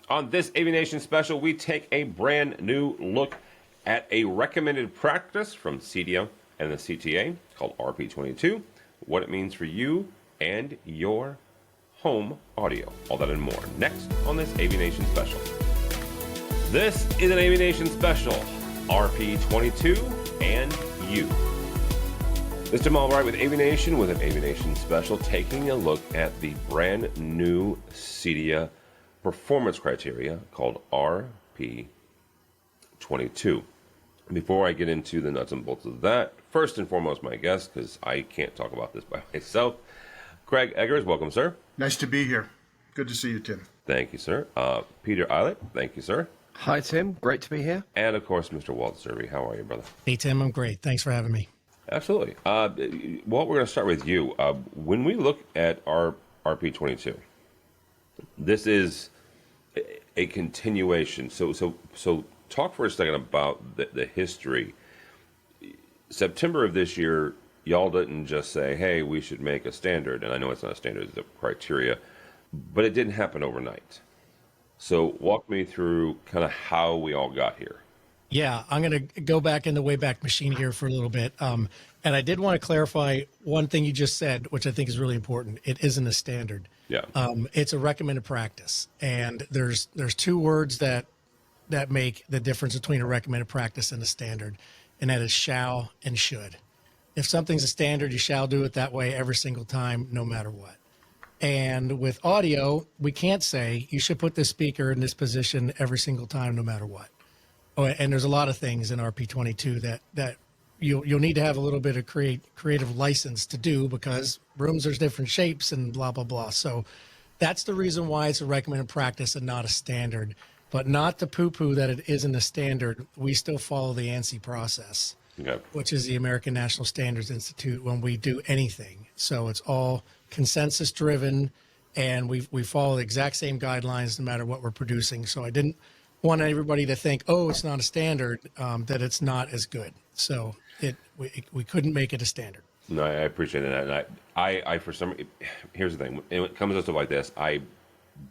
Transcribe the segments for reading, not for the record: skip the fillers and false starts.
On this AVNation special, we take a brand new look at a recommended practice from CEDIA and the CTA called RP22, what it means for you and your home audio. All that and more next on this AVNation special. This is an AVNation special, RP22 and you. This is Tim Albright with AVNation with an AVNation special, taking a look at the brand new CEDIA performance criteria called RP22. Before I get into the nuts and bolts of that, first and foremost, my guest, because I can't talk about this by myself, Craig Eggers. Welcome, sir. Nice to be here. Good to see you, Tim. Thank you, sir. Peter Aylett. Thank you, sir. Hi, Tim. Great to be here. And, of course, Mr. Walt Zerbe. How are you, brother? Hey, Tim. I'm great. Thanks for having me. Absolutely. Walt, we're going to start with you. When we look at our RP22, this is a continuation. So talk for a second about the history. September of this year, y'all didn't just say, hey, we should make a standard. And I know it's not a standard, it's a criteria. But it didn't happen overnight. So walk me through kind of how we all got here. Yeah, I'm going to go back in the Wayback Machine here for a little bit. And I did want to clarify one thing you just said, which I think is really important. It isn't a standard. Yeah. It's a recommended practice. And there's two words that make the difference between a recommended practice and a standard, and that is shall and should. If something's a standard, you shall do it that way every single time, no matter what. And with audio, we can't say you should put this speaker in this position every single time, no matter what. Oh, and there's a lot of things in RP22 that you'll need to have a little bit of creative license to do, because rooms are different shapes and blah, blah, blah. So that's the reason why it's a recommended practice and not a standard. But not to poo-poo that it isn't a standard. We still follow the ANSI process, which is the American National Standards Institute, when we do anything. So it's all consensus driven, and we follow the exact same guidelines no matter what we're producing. So I didn't want everybody to think, oh, it's not a standard, that it's not as good. So we couldn't make it a standard. No, I appreciate that. And I for some, here's the thing. When it comes to stuff like this, I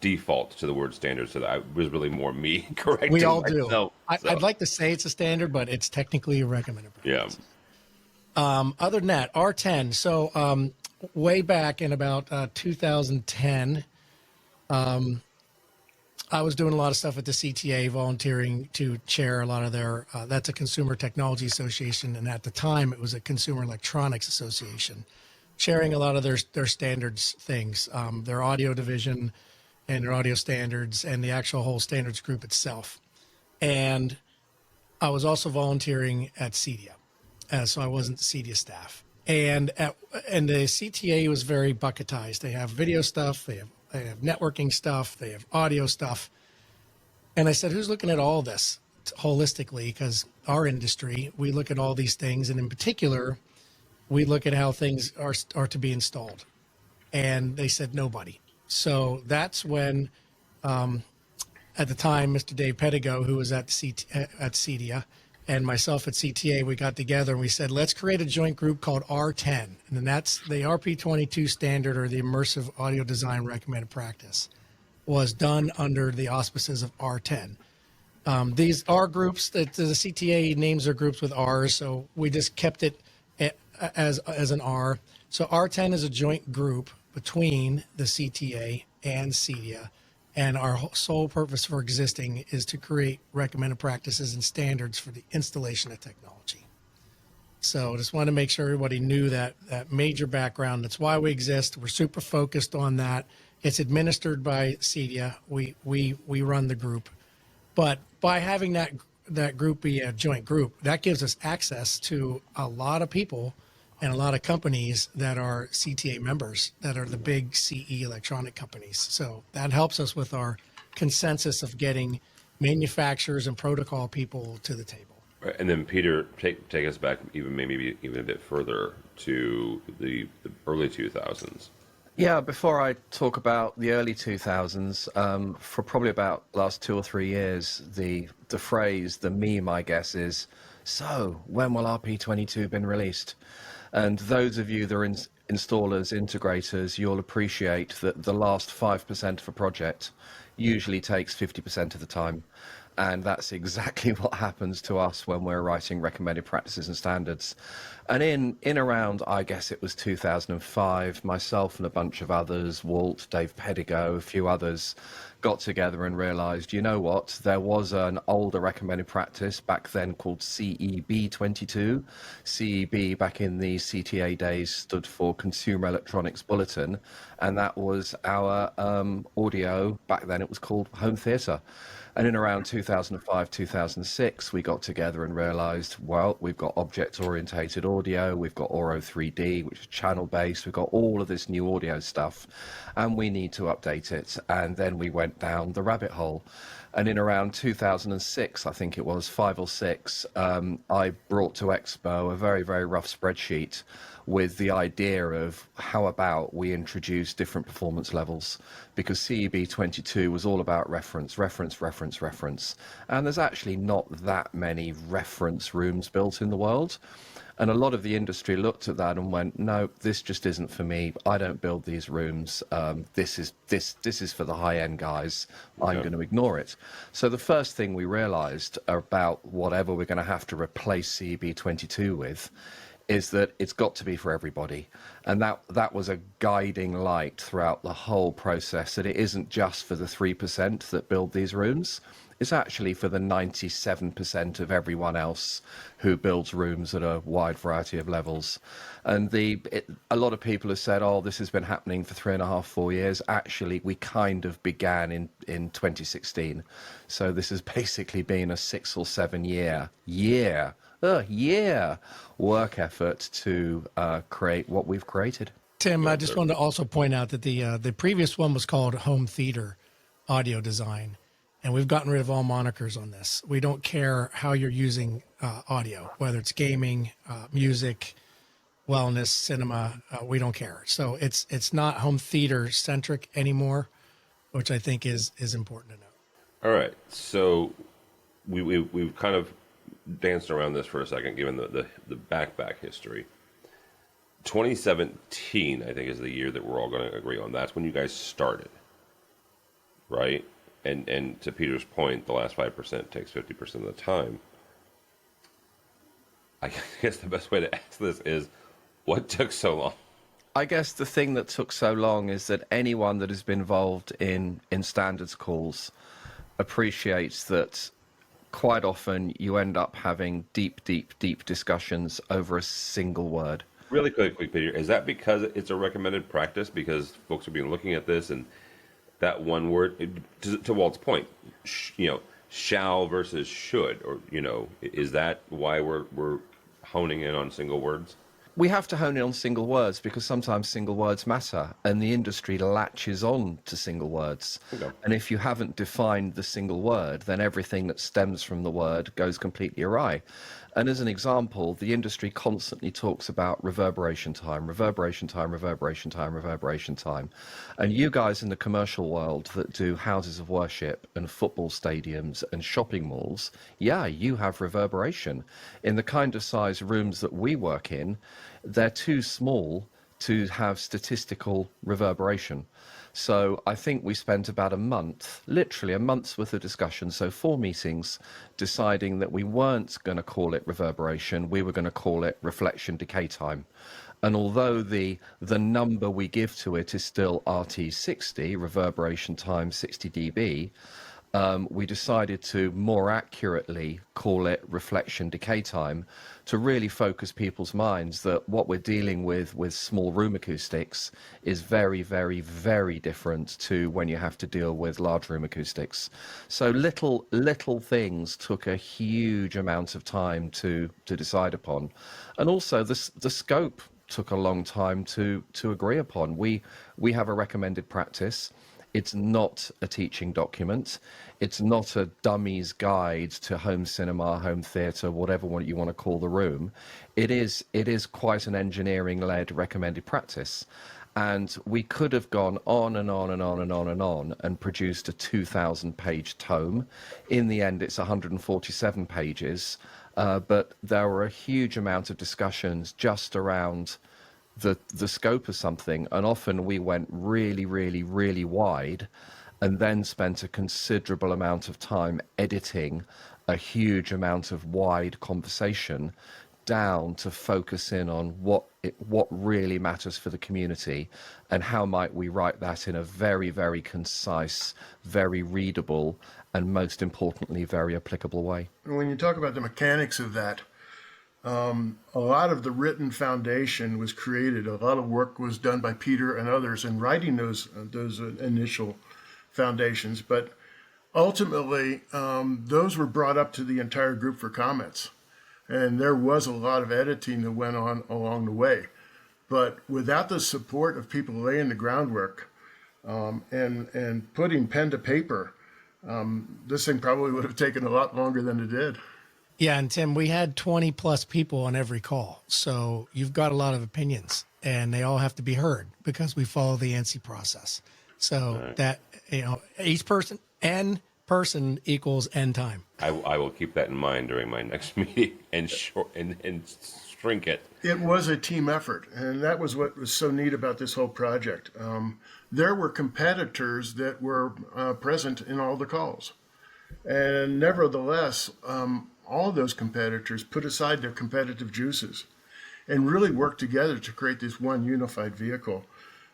default to the word standard, so that I was really more me correcting We all myself. do. I'd like to say it's a standard, but it's technically a recommended practice. Yeah. Other than that, R10. So way back in about 2010, I was doing a lot of stuff at the CTA, volunteering to chair a lot of their, that's a Consumer Technology Association, and at the time it was a Consumer Electronics Association, chairing a lot of their standards things, their audio division and their audio standards and the actual whole standards group itself. And I was also volunteering at CEDIA, so I wasn't the CEDIA staff. And the CTA was very bucketized. They have video stuff, they have networking stuff, they have audio stuff. And I said, who's looking at all this holistically? Because our industry, we look at all these things, and in particular, we look at how things are to be installed. And they said, nobody. So that's when, at the time, Mr. Dave Pedigo, who was at CEDIA, and myself at CTA, we got together and we said, let's create a joint group called R10. And then that's the RP22 standard, or the Immersive Audio Design Recommended Practice, was done under the auspices of R10. These are groups that the CTA names their groups with R's, so we just kept it as an R. So R10 is a joint group between the CTA and CEDIA. And our sole purpose for existing is to create recommended practices and standards for the installation of technology. So just wanted to make sure everybody knew that major background. That's why we exist. We're super focused on that. It's administered by CEDIA. We run the group. But by having that group be a joint group, that gives us access to a lot of people and a lot of companies that are CTA members, that are the big CE electronic companies. So that helps us with our consensus of getting manufacturers and protocol people to the table. Right. And then Peter, take us back maybe even a bit further to the early 2000s. Yeah, before I talk about the early 2000s, for probably about last 2 or 3 years, the phrase, the meme, I guess, is, so when will RP22 been released? And those of you that are installers, integrators, you'll appreciate that the last 5% of a project usually takes 50% of the time. And that's exactly what happens to us when we're writing recommended practices and standards. And in around, I guess it was 2005, myself and a bunch of others, Walt, Dave Pedigo, a few others, got together and realized, you know what, there was an older recommended practice back then called CEB22. CEB back in the CTA days stood for Consumer Electronics Bulletin, and that was our audio, back then it was called home theater. And in around 2005, 2006, we got together and realized, well, we've got object-orientated audio, we've got Auro 3D, which is channel-based, we've got all of this new audio stuff, and we need to update it. And then we went down the rabbit hole. And in around 2006, I think it was, 5 or 6, I brought to Expo a very, very rough spreadsheet with the idea of how about we introduce different performance levels, because CEB 22 was all about reference. And there's actually not that many reference rooms built in the world. And a lot of the industry looked at that and went, no, this just isn't for me. I don't build these rooms. This is for the high-end guys. I'm going to ignore it. So the first thing we realized about whatever we're going to have to replace CEB 22 with is that it's got to be for everybody. And that was a guiding light throughout the whole process, that it isn't just for the 3% that build these rooms. It's actually for the 97% of everyone else who builds rooms at a wide variety of levels. And a lot of people have said, oh, this has been happening for 3.5, 4 years. Actually, we kind of began in 2016. So this has basically been a 6 or 7 year work effort to create what we've created. Tim, I just wanted to also point out that the previous one was called Home Theater Audio Design, and we've gotten rid of all monikers on this. We don't care how you're using audio, whether it's gaming, music, wellness, cinema, we don't care. So it's not home theater centric anymore, which I think is important to know. All right, so we've kind of danced around this for a second, given the back history. 2017, I think, is the year that we're all going to agree on. That's when you guys started, right? And to Peter's point, the last 5% takes 50% of the time. I guess the best way to ask this is, what took so long? I guess the thing that took so long is that anyone that has been involved in standards calls appreciates that quite often you end up having deep discussions over a single word. Really quick, Peter, is that because it's a recommended practice? Because folks have been looking at this and that one word, to Walt's point, shall versus should, or, is that why we're honing in on single words? We have to hone in on single words because sometimes single words matter, and the industry latches on to single words. Okay. And if you haven't defined the single word, then everything that stems from the word goes completely awry. And as an example, the industry constantly talks about reverberation time. And you guys in the commercial world that do houses of worship and football stadiums and shopping malls, yeah, you have reverberation. In the kind of size rooms that we work in, they're too small to have statistical reverberation. So I think we spent about a month, literally a month's worth of discussion, so 4 meetings, deciding that we weren't going to call it reverberation, we were going to call it reflection decay time. And although the number we give to it is still RT60, reverberation time 60 dB, we decided to more accurately call it reflection decay time to really focus people's minds that what we're dealing with small room acoustics is very, very, very different to when you have to deal with large room acoustics. So little things took a huge amount of time to decide upon. And also the scope took a long time to agree upon. We have a recommended practice. It's not a teaching document. It's not a dummy's guide to home cinema, home theatre, whatever you want to call the room. It is quite an engineering-led recommended practice. And we could have gone on and on and on and on and on and produced a 2,000-page tome. In the end, it's 147 pages. But there were a huge amount of discussions just around the scope of something, and often we went really, really, really wide, and then spent a considerable amount of time editing a huge amount of wide conversation down to focus in on what really matters for the community, and how might we write that in a very, very concise, very readable, and most importantly, very applicable way. When you talk about the mechanics of that, a lot of the written foundation was created. A lot of work was done by Peter and others in writing those initial foundations. But ultimately, those were brought up to the entire group for comments. And there was a lot of editing that went on along the way. But without the support of people laying the groundwork and putting pen to paper, this thing probably would have taken a lot longer than it did. Yeah, and Tim, we had 20 plus people on every call. So you've got a lot of opinions, and they all have to be heard because we follow the ANSI process. So right. that, each person, N person equals N time. I will keep that in mind during my next meeting and shrink it. It was a team effort, and that was what was so neat about this whole project. There were competitors that were present in all the calls. And nevertheless, all those competitors put aside their competitive juices and really worked together to create this one unified vehicle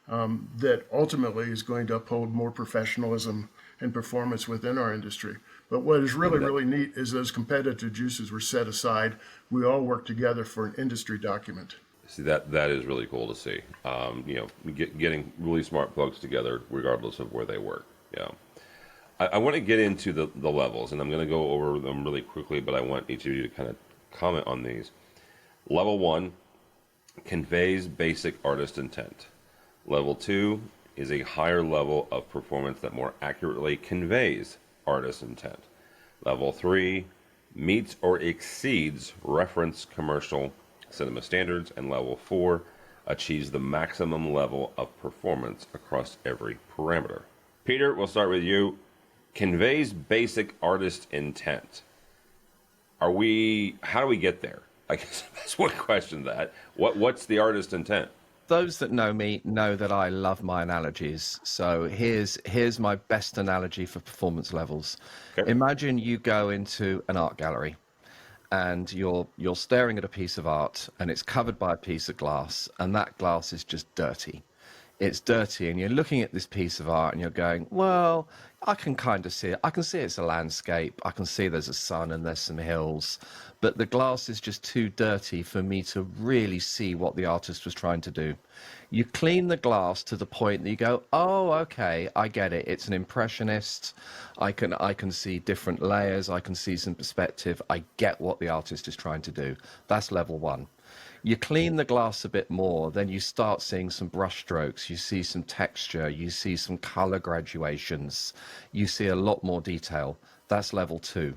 that ultimately is going to uphold more professionalism and performance within our industry. But what is really, really neat is those competitive juices were set aside. We all worked together for an industry document. See, that is really cool to see. Getting really smart folks together, regardless of where they work. Yeah. I want to get into the levels, and I'm going to go over them really quickly, but I want each of you to kind of comment on these. Level 1 conveys basic artist intent. Level 2 is a higher level of performance that more accurately conveys artist intent. Level 3 meets or exceeds reference commercial cinema standards, and level 4 achieves the maximum level of performance across every parameter. Peter, we'll start with you. Conveys basic artist intent. How do we get there? I guess that's one question. What's the artist intent? Those that know me know that I love my analogies. So here's my best analogy for performance levels. Okay. Imagine you go into an art gallery and you're staring at a piece of art, and it's covered by a piece of glass, and that glass is just dirty. It's dirty, and you're looking at this piece of art and you're going, well, I can kind of see it. I can see it's a landscape. I can see there's a sun and there's some hills, but the glass is just too dirty for me to really see what the artist was trying to do. You clean the glass to the point that you go, oh, okay, I get it. It's an impressionist. I can see different layers. I can see some perspective. I get what the artist is trying to do. That's level 1. You clean the glass a bit more, then you start seeing some brush strokes, you see some texture, you see some color graduations, you see a lot more detail. That's level 2.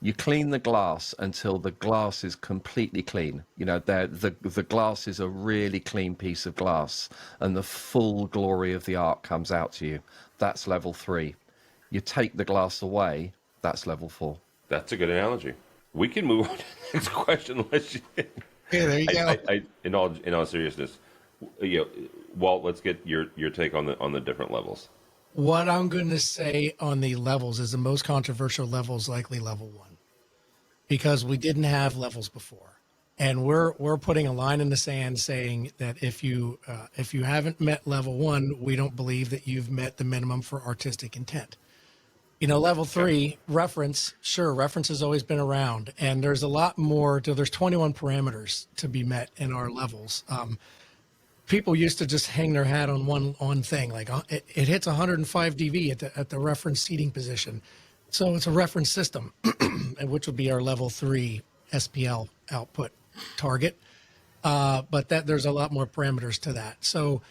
You clean the glass until the glass is completely clean. The glass is a really clean piece of glass, and the full glory of the art comes out to you. That's level 3. You take the glass away, that's level 4. That's a good analogy. We can move on to the next question unless you... Yeah, there you go. In all seriousness, Walt, let's get your take on the different levels. What I'm going to say on the levels is the most controversial level is likely level 1, because we didn't have levels before, and we're putting a line in the sand saying that if you haven't met level 1, we don't believe that you've met the minimum for artistic intent. Level 3, reference, sure, reference has always been around, and there's a lot more. There's 21 parameters to be met in our levels. People used to just hang their hat on one thing, like it hits 105 dB at the reference seating position. So it's a reference system, which would be our level 3 SPL output target. But there's a lot more parameters to that. So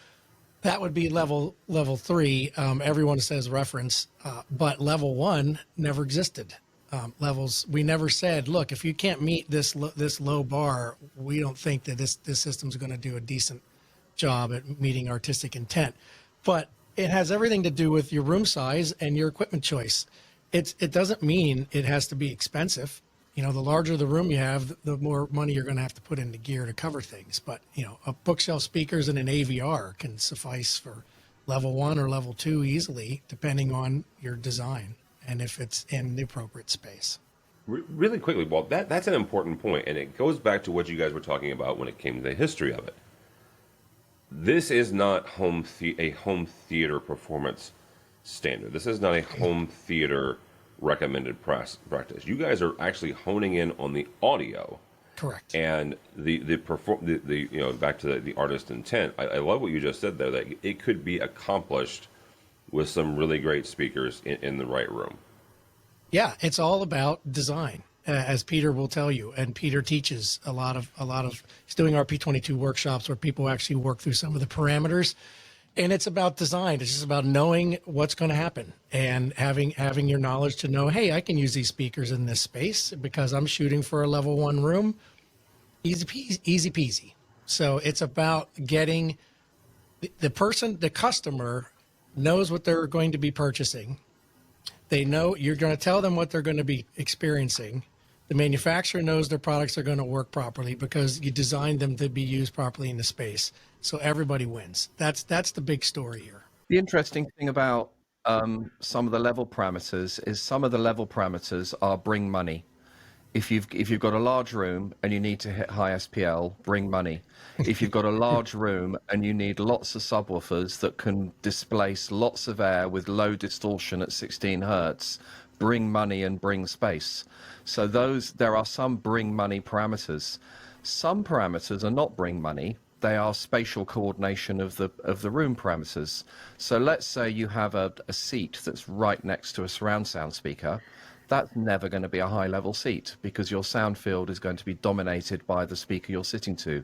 that would be level 3. Everyone says reference, but level 1 never existed. Levels, we never said, look, if you can't meet this low bar, we don't think that this system's going to do a decent job at meeting artistic intent. But it has everything to do with your room size and your equipment choice. It doesn't mean it has to be expensive. The larger the room you have, the more money you're going to have to put into gear to cover things. But, a bookshelf speakers and an AVR can suffice for level 1 or level 2 easily, depending on your design and if it's in the appropriate space. Really quickly, Walt, that's an important point, and it goes back to what you guys were talking about when it came to the history of it. This is not a home theater performance standard. This is not a home theater recommended practice. You guys are actually honing in on the audio. Correct. And the back to the artist intent. I love what you just said there, that it could be accomplished with some really great speakers in the right room. Yeah, it's all about design, as Peter will tell you. And Peter teaches a lot of. He's doing RP22 workshops where people actually work through some of the parameters, and it's about design. It's just about knowing what's going to happen and having your knowledge to know, hey, I can use these speakers in this space because I'm shooting for a level 1 room. Easy peasy. So it's about getting the customer knows what they're going to be purchasing. They know you're going to tell them what they're going to be experiencing. The manufacturer knows their products are going to work properly because you designed them to be used properly in the space. So everybody wins. That's the big story here. The interesting thing about some of the level parameters is some of the level parameters are bring money. If you've got a large room and you need to hit high SPL, bring money. If you've got a large room and you need lots of subwoofers that can displace lots of air with low distortion at 16 hertz, bring money and bring space. So there are some bring money parameters. Some parameters are not bring money. They are spatial coordination of the room parameters. So let's say you have a seat that's right next to a surround sound speaker. That's never going to be a high-level seat because your sound field is going to be dominated by the speaker you're sitting to.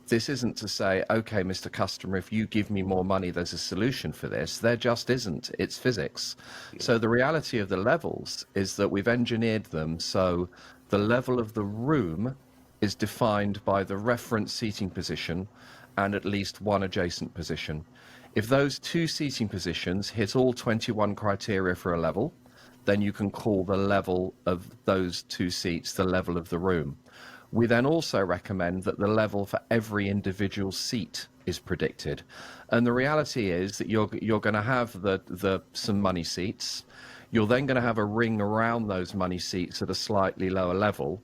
This isn't to say, okay, Mr. Customer, if you give me more money, there's a solution for this. There just isn't. It's physics. So the reality of the levels is that we've engineered them so the level of the room is defined by the reference seating position and at least one adjacent position. If those two seating positions hit all 21 criteria for a level, then you can call the level of those two seats the level of the room. We then also recommend that the level for every individual seat is predicted. And the reality is that you're going to have some money seats. You're then going to have a ring around those money seats at a slightly lower level.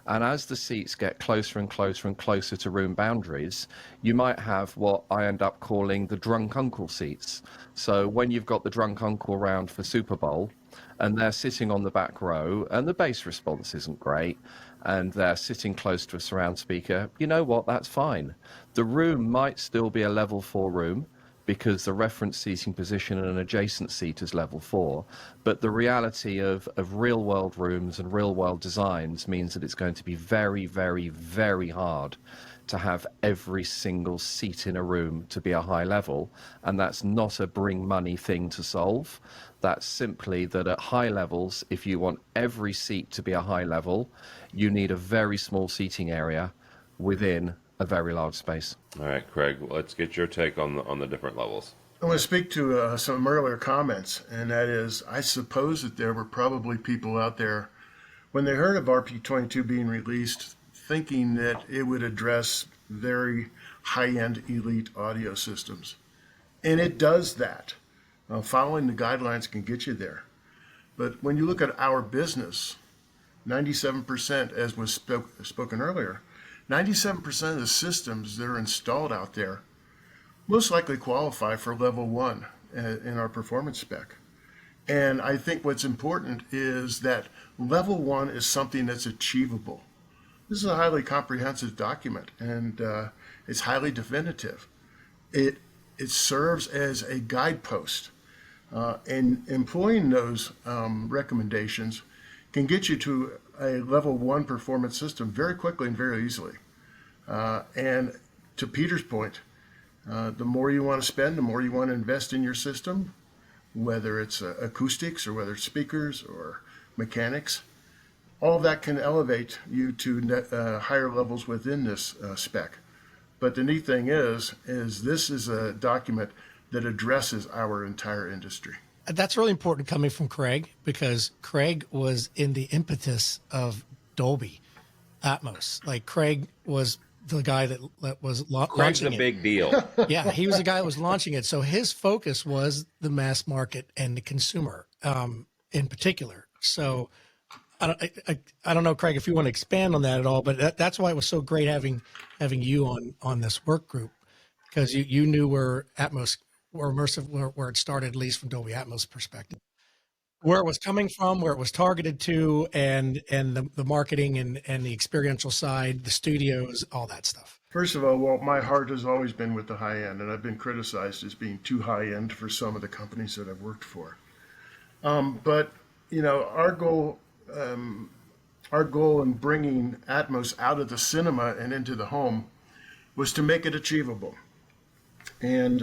And as the seats get closer and closer and closer to room boundaries, you might have what I end up calling the drunk uncle seats. So when you've got the drunk uncle round for Super Bowl, and they're sitting on the back row, and the bass response isn't great, and they're sitting close to a surround speaker, you know what, that's fine. The room might still be a level 4 room, because the reference seating position and an adjacent seat is level 4. But the reality of real world rooms and real world designs means that it's going to be very, very, very hard to have every single seat in a room to be a high level. And that's not a bring money thing to solve. That's simply that at high levels, if you want every seat to be a high level, you need a very small seating area within a very large space. All right, Craig, let's get your take on the different levels. I want to speak to some earlier comments, and that is, I suppose that there were probably people out there, when they heard of RP22 being released, thinking that it would address very high-end elite audio systems. And it does that. Following the guidelines can get you there. But when you look at our business, 97%, as was spoken earlier, 97% of the systems that are installed out there most likely qualify for level 1 in our performance spec. And I think what's important is that level 1 is something that's achievable. This is a highly comprehensive document, and it's highly definitive. It serves as a guidepost, and employing those recommendations can get you to a level 1 performance system very quickly and very easily. And to Peter's point, the more you want to spend, the more you want to invest in your system, whether it's acoustics or whether it's speakers or mechanics, all of that can elevate you to higher levels within this spec. But the neat thing is this is a document that addresses our entire industry. That's really important coming from Craig, because Craig was in the impetus of Dolby Atmos. Like, Craig was the guy that was Craig's launching a it. big deal. Yeah, he was the guy that was launching it. So his focus was the mass market and the consumer in particular. So I don't know, Craig, if you want to expand on that at all, but that's why it was so great having you on this work group, because you knew where Atmos, where Immersive, where it started, at least from Dolby Atmos perspective, where it was coming from, where it was targeted to, and the marketing and the experiential side, the studios, all that stuff. First of all, Walt, my heart has always been with the high end, and I've been criticized as being too high end for some of the companies that I've worked for. But you know, our goal in bringing Atmos out of the cinema and into the home was to make it achievable. And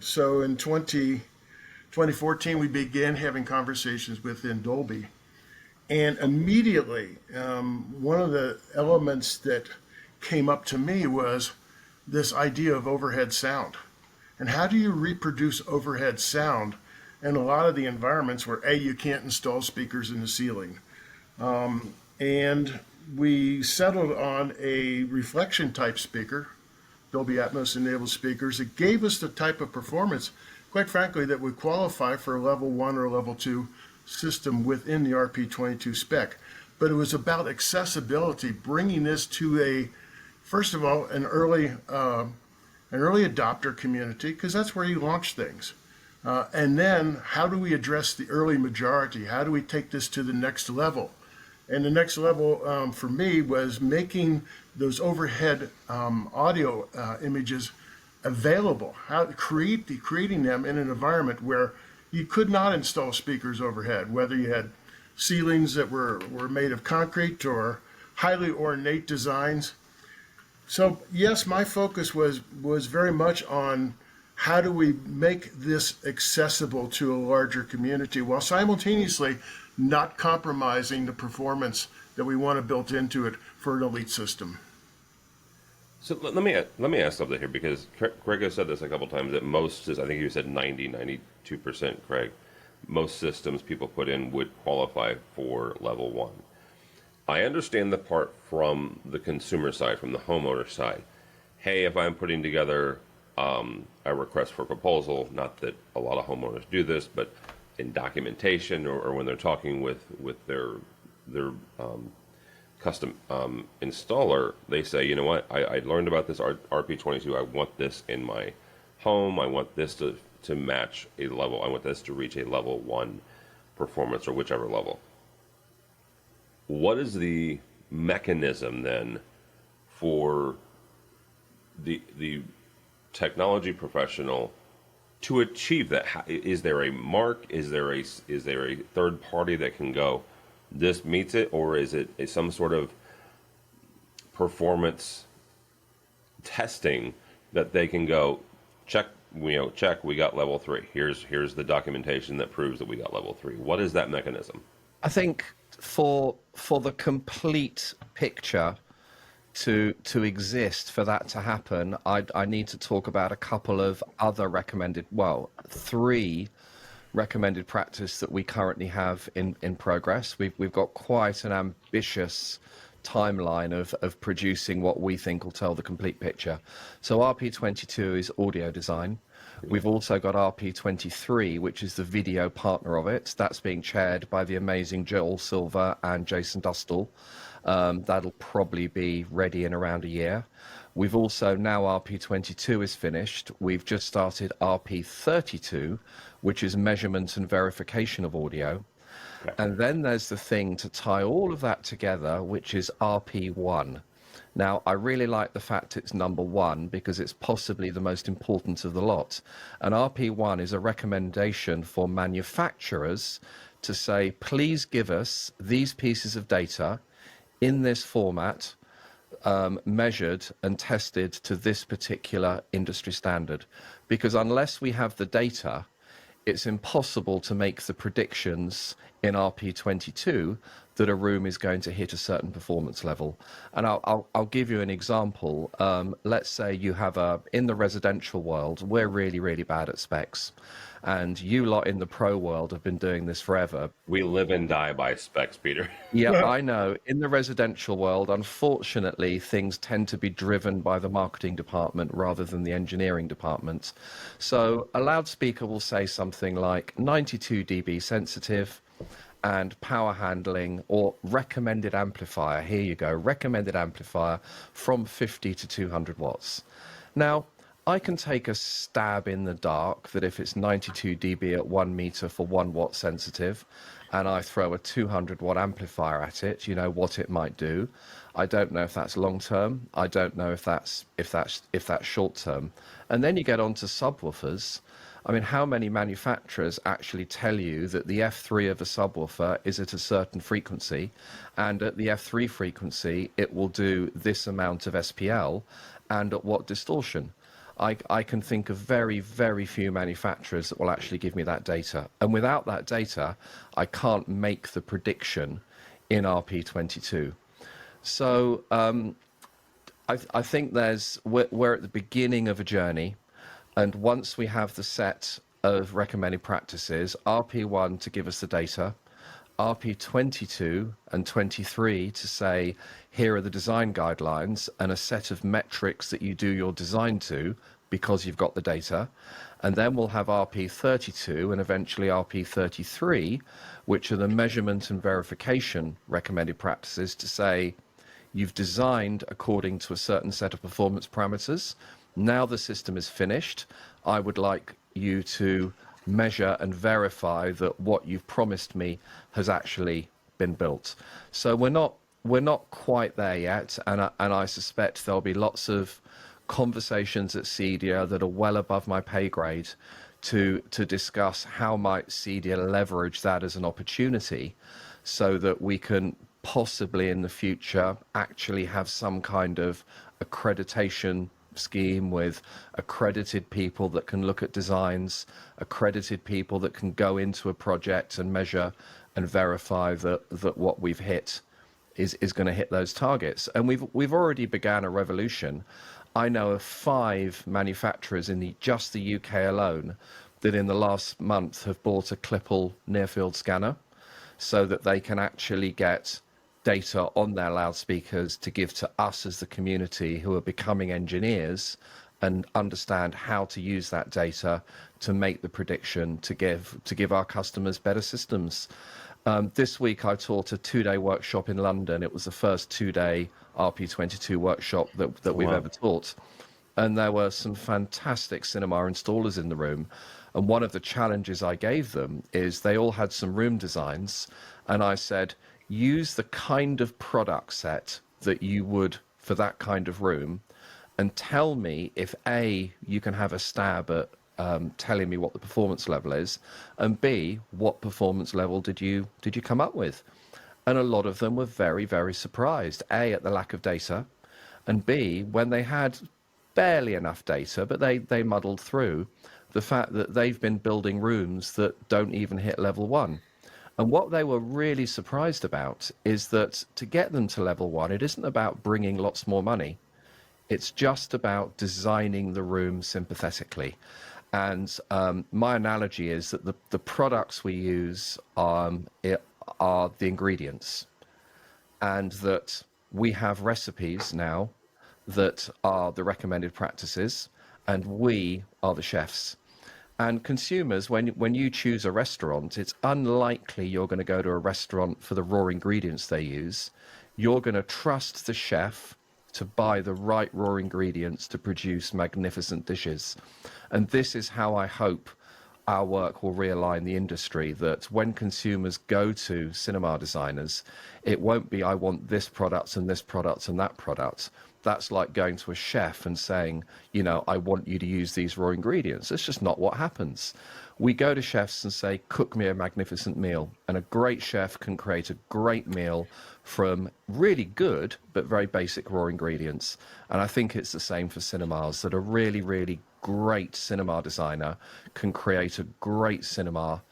so in 2014, we began having conversations within Dolby. And immediately, one of the elements that came up to me was this idea of overhead sound. And how do you reproduce overhead sound in a lot of the environments where, A, you can't install speakers in the ceiling? And we settled on a reflection type speaker, Dolby Atmos enabled speakers. It gave us the type of performance, quite frankly, that would qualify for a level 1 or level 2 system within the RP22 spec. But it was about accessibility, bringing this to first of all, an early adopter community, because that's where you launch things. And then how do we address the early majority? How do we take this to the next level? And the next level for me was making those overhead audio images available, creating them in an environment where you could not install speakers overhead, whether you had ceilings that were made of concrete or highly ornate designs. So yes, my focus was very much on how do we make this accessible to a larger community while simultaneously not compromising the performance that we want to build into it for an elite system. So let me ask something here, because Craig has said this a couple times, that most, I think you said 92%, Craig, most systems people put in would qualify for level 1. I understand the part from the consumer side, from the homeowner side. Hey, if I'm putting together a request for proposal, not that a lot of homeowners do this, but in documentation or when they're talking with their custom installer, they say, you know what, I learned about this RP22. I want this in my home. I want this to match a level. I want this to reach a level 1 performance or whichever level. What is the mechanism then for the technology professional to achieve that? Is there a mark? Is there a third party that can go, this meets it, or is it some sort of performance testing that they can go, check, check, we got level 3. Here's the documentation that proves that we got level 3. What is that mechanism? I think for the complete picture to exist, for that to happen, I need to talk about a couple of other three recommended practice that we currently have in progress. We've got quite an ambitious timeline of producing what we think will tell the complete picture. So RP22 is audio design. We've also got RP23, which is the video partner of it. That's being chaired by the amazing Joel Silver and Jason Dustle. That'll probably be ready in around a year. We've also, now RP22 is finished, we've just started RP32, which is measurement and verification of audio. Okay. And then there's the thing to tie all of that together, which is RP1. Now, I really like the fact it's number 1 because it's possibly the most important of the lot. And RP1 is a recommendation for manufacturers to say, please give us these pieces of data in this format, measured and tested to this particular industry standard. Because unless we have the data, it's impossible to make the predictions in RP22 that a room is going to hit a certain performance level. And I'll give you an example. Let's say you have in the residential world, we're really, really bad at specs. And you lot in the pro world have been doing this forever. We live and die by specs, Peter. Yeah, I know. In the residential world, unfortunately, things tend to be driven by the marketing department rather than the engineering department. So a loudspeaker will say something like 92 dB sensitive and power handling, or recommended amplifier. Here you go, recommended amplifier from 50 to 200 watts. Now, I can take a stab in the dark that if it's 92 dB at 1 meter for 1 watt sensitive, and I throw a 200 watt amplifier at it, you know what it might do. I don't know if that's long term. I don't know if that's short term. And then you get on to subwoofers. I mean, how many manufacturers actually tell you that the F3 of a subwoofer is at a certain frequency, and at the F3 frequency, it will do this amount of SPL, and at what distortion? I can think of very, very few manufacturers that will actually give me that data. And without that data, I can't make the prediction in RP22. So I think we're at the beginning of a journey. And once we have the set of recommended practices, RP1 to give us the data, RP22 and 23 to say, here are the design guidelines and a set of metrics that you do your design to because you've got the data. And then we'll have RP32 and eventually RP33, which are the measurement and verification recommended practices to say, you've designed according to a certain set of performance parameters. Now the system is finished. I would like you to measure and verify that what you've promised me has actually been built. So we're not quite there yet, and I suspect there'll be lots of conversations at CEDIA that are well above my pay grade to discuss how might CEDIA leverage that as an opportunity so that we can possibly in the future actually have some kind of accreditation scheme with accredited people that can look at designs, accredited people that can go into a project and measure and verify that what we've hit is going to hit those targets. And we've already began a revolution. I know of 5 manufacturers in just the UK alone that in the last month have bought a Klippel near-field scanner so that they can actually get data on their loudspeakers to give to us as the community who are becoming engineers and understand how to use that data to make the prediction to give our customers better systems. This week I taught a 2-day workshop in London. It was the first 2-day RP22 workshop that we've ever taught. And there were some fantastic cinema installers in the room. And one of the challenges I gave them is they all had some room designs. And I said, use the kind of product set that you would for that kind of room and tell me if A, you can have a stab at telling me what the performance level is, and B, what performance level did you come up with? And a lot of them were very, very surprised, A, at the lack of data, and B, when they had barely enough data, but they muddled through, the fact that they've been building rooms that don't even hit level 1. And what they were really surprised about is that to get them to level 1, it isn't about bringing lots more money. It's just about designing the room sympathetically. And my analogy is that the products we use are the ingredients, and that we have recipes now that are the recommended practices, and we are the chefs. And consumers, when you choose a restaurant, it's unlikely you're going to go to a restaurant for the raw ingredients they use. You're going to trust the chef to buy the right raw ingredients to produce magnificent dishes. And this is how I hope our work will realign the industry, that when consumers go to cinema designers, it won't be, I want this product and this product and that product. That's like going to a chef and saying, you know, I want you to use these raw ingredients. It's just not what happens. We go to chefs and say, cook me a magnificent meal. And a great chef can create a great meal from really good, but very basic raw ingredients. And I think it's the same for cinemas, that a really, really great cinema designer can create a great cinema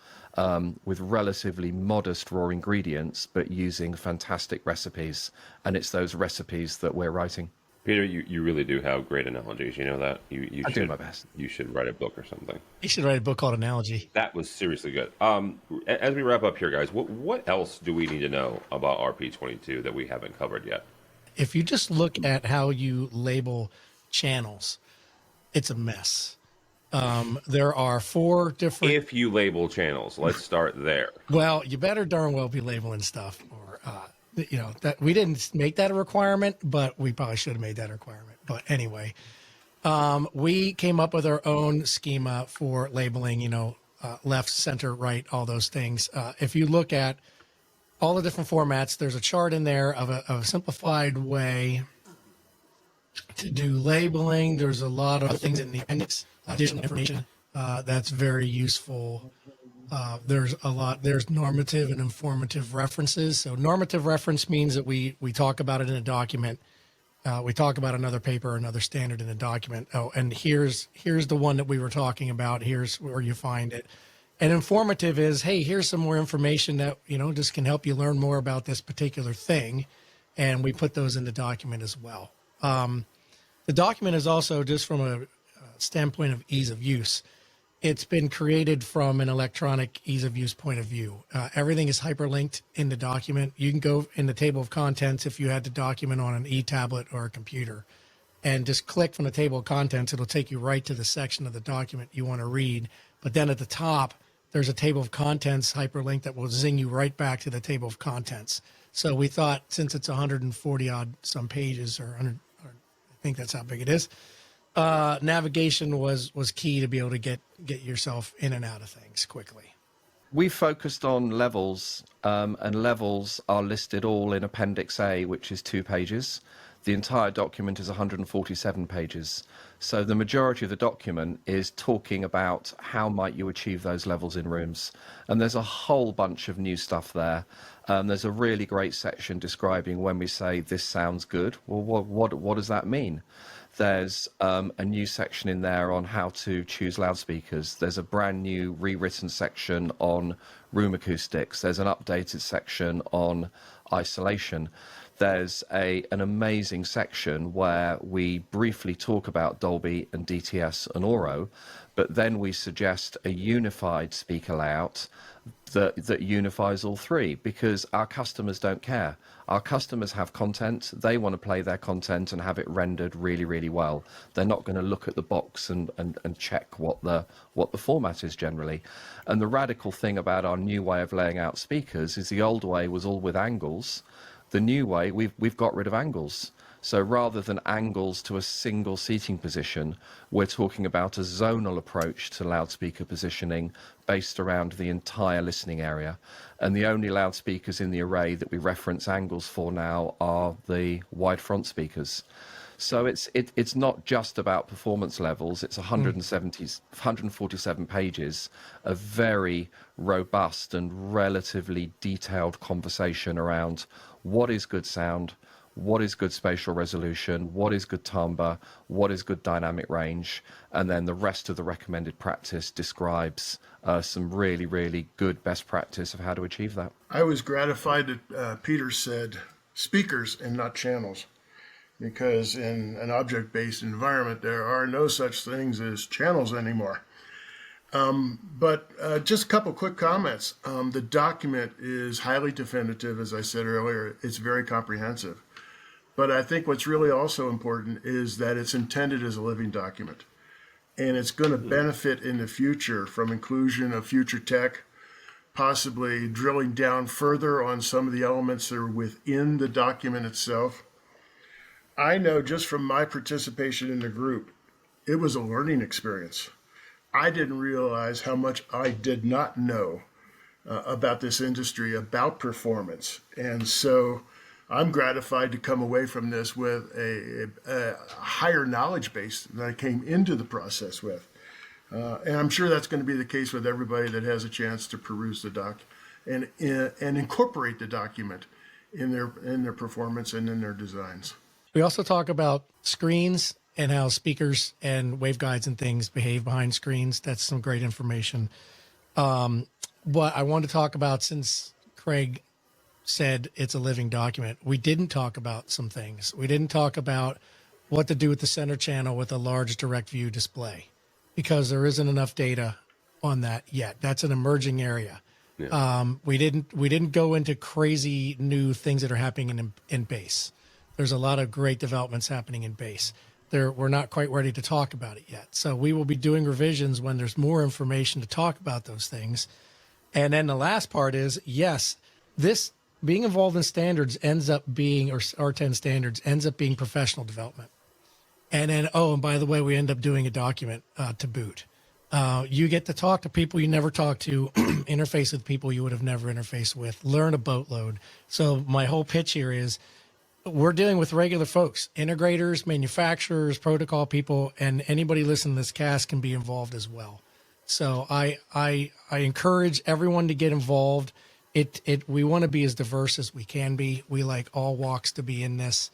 with relatively modest raw ingredients, but using fantastic recipes. And it's those recipes that we're writing. Peter, you really do have great analogies. You know that? I do my best. You should write a book or something. You should write a book called Analogy. That was seriously good. As we wrap up here, guys, what else do we need to know about RP22 that we haven't covered yet? If you just look at how you label channels, it's a mess. There are 4 different. If you label channels, let's start there. Well, you better darn well be labeling stuff, or that we didn't make that a requirement, but we probably should have made that a requirement. But anyway, we came up with our own schema for labeling. Left, center, right, all those things. If you look at all the different formats, there's a chart in there of a simplified way to do labeling. There's a lot of things in the appendix, additional information that's very useful. There's normative and informative references. So normative reference means that we talk about it in a document. We talk about another paper, another standard in a document. Oh, and here's the one that we were talking about. Here's where you find it. And informative is, hey, here's some more information that, just can help you learn more about this particular thing. And we put those in the document as well. The document is also, just from a standpoint of ease of use, it's been created from an electronic ease of use point of view. Everything is hyperlinked in the document. You can go in the table of contents if you had the document on an e-tablet or a computer and just click from the table of contents. It'll take you right to the section of the document you want to read. But then at the top, there's a table of contents hyperlink that will zing you right back to the table of contents. So we thought, since it's 140 odd some pages, or 100, I think that's how big it is, navigation was key to be able to get yourself in and out of things quickly. We focused on levels, and levels are listed all in Appendix A, which is 2 pages. The entire document is 147 pages. So the majority of the document is talking about how might you achieve those levels in rooms. And there's a whole bunch of new stuff there. There's a really great section describing when we say this sounds good. Well, what does that mean? There's a new section in there on how to choose loudspeakers. There's a brand new rewritten section on room acoustics. There's an updated section on isolation. There's an amazing section where we briefly talk about Dolby and DTS and Oro, but then we suggest a unified speaker layout that unifies all 3, because our customers don't care. Our customers have content. They want to play their content and have it rendered really, really well. They're not going to look at the box and check what the format is generally. And the radical thing about our new way of laying out speakers is the old way was all with angles. The new way, we've got rid of angles. So rather than angles to a single seating position, we're talking about a zonal approach to loudspeaker positioning based around the entire listening area. And the only loudspeakers in the array that we reference angles for now are the wide front speakers. So it's not just about performance levels. It's 147 pages of very robust and relatively detailed conversation around what is good sound, what is good spatial resolution, what is good timbre, what is good dynamic range, and then the rest of the recommended practice describes some really, really good best practice of how to achieve that. I was gratified that Peter said speakers and not channels, because in an object-based environment, there are no such things as channels anymore. But just a couple quick comments. The document is highly definitive, as I said earlier. It's very comprehensive. But I think what's really also important is that it's intended as a living document. And it's going to benefit in the future from inclusion of future tech, possibly drilling down further on some of the elements that are within the document itself. I know just from my participation in the group, it was a learning experience. I didn't realize how much I did not know about this industry, about performance. And so I'm gratified to come away from this with a higher knowledge base than I came into the process with. And I'm sure that's going to be the case with everybody that has a chance to peruse the doc and incorporate the document in their performance and in their designs. We also talk about screens and how speakers and waveguides and things behave behind screens. That's some great information. But I want to talk about, since Craig said it's a living document, we didn't talk about some things. We didn't talk about what to do with the center channel with a large direct view display, because there isn't enough data on that yet. That's an emerging area. Yeah. We didn't go into crazy new things that are happening in base. There's a lot of great developments happening in base. We're not quite ready to talk about it yet. So we will be doing revisions when there's more information to talk about those things. And then the last part is, yes, this being involved in standards ends up being, or R10 standards ends up being professional development. And then, and by the way, we end up doing a document to boot. You get to talk to people you never talked to, interface with people you would have never interfaced with, learn a boatload. So my whole pitch here is, we're dealing with regular folks, integrators, manufacturers, protocol people, and anybody listening to this cast can be involved as well. So I encourage everyone to get involved. We want to be as diverse as we can be. We like all walks to be in this,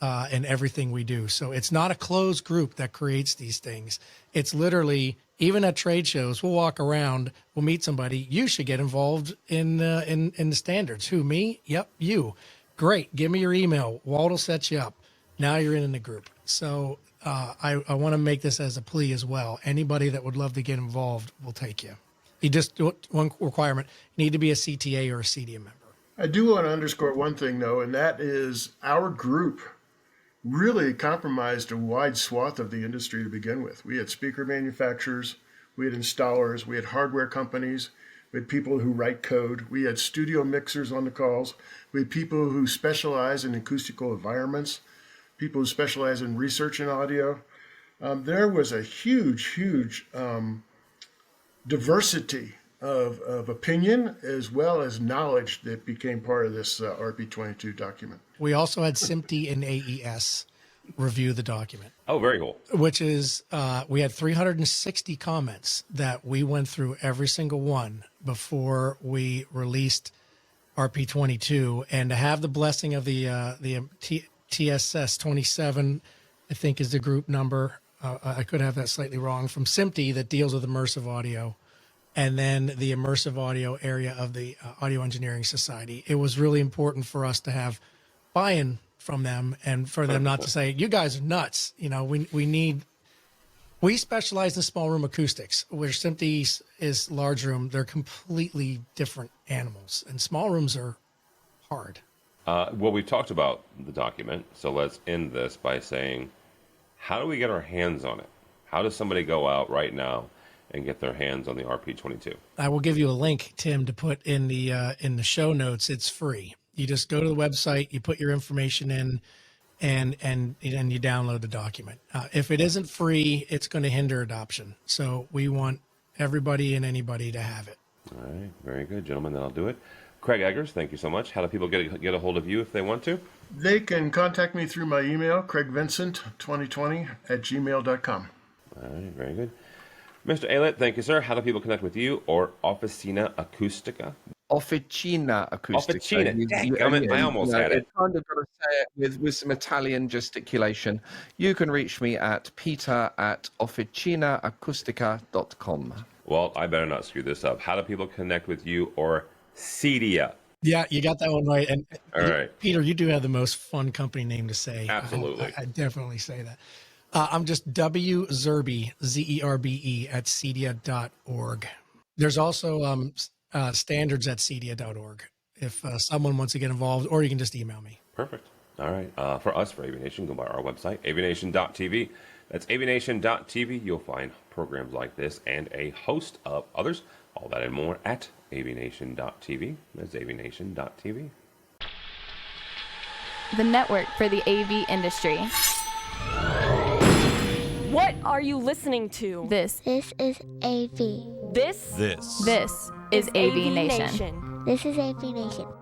in everything we do. So it's not a closed group that creates these things. It's literally, even at trade shows, we'll walk around, we'll meet somebody. You should get involved in the standards. Who, me? Yep, you. Great. Give me your email. Walt will set you up. Now you're in the group. So I want to make this as a plea as well. Anybody that would love to get involved will take you. You just, one requirement, you need to be a CTA or a CEDIA member. I do want to underscore one thing, though, and that is our group really compromised a wide swath of the industry to begin with. We had speaker manufacturers, we had installers, we had hardware companies, we had people who write code, we had studio mixers on the calls, we had people who specialize in acoustical environments, people who specialize in research and audio. There was a huge diversity of opinion as well as knowledge that became part of this RP22 document. We also had SMPTE and AES review the document. Oh, very cool. Which is, we had 360 comments that we went through every single one before we released RP22, and to have the blessing of the TSS 27, I think is the group number. I could have that slightly wrong, from SMPTE, that deals with immersive audio, and then the immersive audio area of the Audio Engineering Society. It was really important for us to have buy-in from them, and for them not to say, you guys are nuts. You know, we specialize in small room acoustics, where SMPTE is large room. They're completely different animals, and small rooms are hard. Well, we've talked about the document, so let's end this by saying, how do we get our hands on it? How does somebody go out right now and get their hands on the RP22? I will give you a link, Tim, to put in the show notes. It's free. You just go to the website, you put your information in, and you download the document. If it isn't free, it's going to hinder adoption. So we want everybody and anybody to have it. All right, very good, gentlemen. Then I'll do it. Craig Eggers, thank you so much. How do people get a hold of you if they want to? They can contact me through my email, craigvincent2020@gmail.com. All right, very good. Mr. Aylett, thank you, sir. How do people connect with you or Officina Acustica? Officina Acustica. Officina. I almost had it. Kind of got to say it with some Italian gesticulation. You can reach me at peter@officinaacustica.com. Well, I better not screw this up. How do people connect with you or CEDIA? Yeah, you got that one right. And all right, Peter, you do have the most fun company name to say. Absolutely. I definitely say that. I'm just W Zerbe, ZERBE at CEDIA.org. There's also standards at CEDIA.org if someone wants to get involved, or you can just email me. Perfect. All right. For us, for AVNation, go by our website, AVNation.tv. That's AVNation.tv. You'll find programs like this and a host of others. All that and more at AVNation.tv. That's AVNation.tv. The network for the AV industry. What are you listening to? This is AV. This is AVNation. This is AVNation.